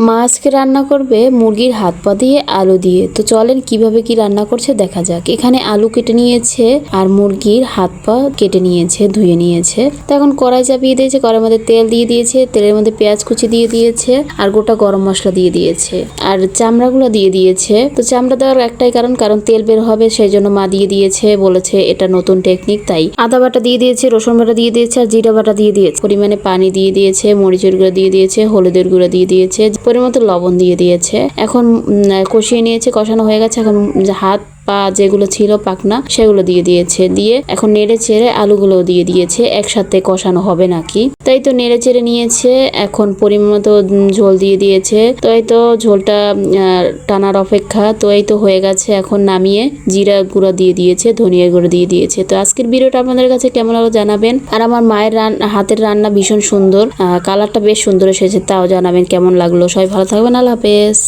মা আজকে রান্না করবে মুরগির হাত পা দিয়ে আলু দিয়ে। তো চলেন কিভাবে কি রান্না করছে দেখা যাক। এখানে আলু কেটে নিয়েছে আর মুরগির হাত পা কেটে নিয়েছে, ধুয়ে নিয়েছে। তো এখন কড়াই চাপিয়ে দিয়েছে, কড়াইয়ের মধ্যে তেল দিয়ে দিয়েছে, তেলের মধ্যে পেঁয়াজ কুচি দিয়ে দিয়েছে আর গোটা গরম মশলা দিয়ে দিয়েছে আর চামড়াগুলো দিয়ে দিয়েছে। তো চামড়া দেওয়ার একটাই কারণ তেল বের হবে, সেই জন্য মা দিয়ে দিয়েছে, বলেছে এটা নতুন টেকনিক। তাই আদা বাটা দিয়ে দিয়েছে, রসুন বাটা দিয়ে দিয়েছে আর জিরা বাটা দিয়ে দিয়েছে। পরিমাণে পানি দিয়ে দিয়েছে, মরিচের গুঁড়ো দিয়ে দিয়েছে, হলুদের গুঁড়ো দিয়ে দিয়েছে, পরিমতো লবণ দিয়ে দিয়েছে। এখন কষিয়ে নিয়েছে, কষানো হয়ে গেছে। এখন হাত পা যেগুলো ছিল পাকনা সেগুলো দিয়ে দিয়েছে, দিয়ে এখন নেড়ে চেড়ে আলুগুলো দিয়ে দিয়েছে। একসাথে কষানো হবে নাকি, তাই তো নেড়ে চেড়ে নিয়েছে। এখন পরিমাণ মতো ঝোল দিয়ে দিয়েছে। তো এই তো ঝোলটা টানার অপেক্ষা। তো এই তো হয়ে গেছে। এখন নামিয়ে জিরা গুঁড়ো দিয়ে দিয়েছে, ধনিয়ার গুঁড়ো দিয়ে দিয়েছে। তো আজকের ভিডিওটা আপনাদের কাছে কেমন লাগলো জানাবেন। আর আমার মায়ের হাতের রান্না ভীষণ সুন্দর, কালারটা বেশ সুন্দর এসেছে, তাও জানাবেন কেমন লাগলো। সবাই ভালো থাকবেন, আল্লাহ হাফেজ।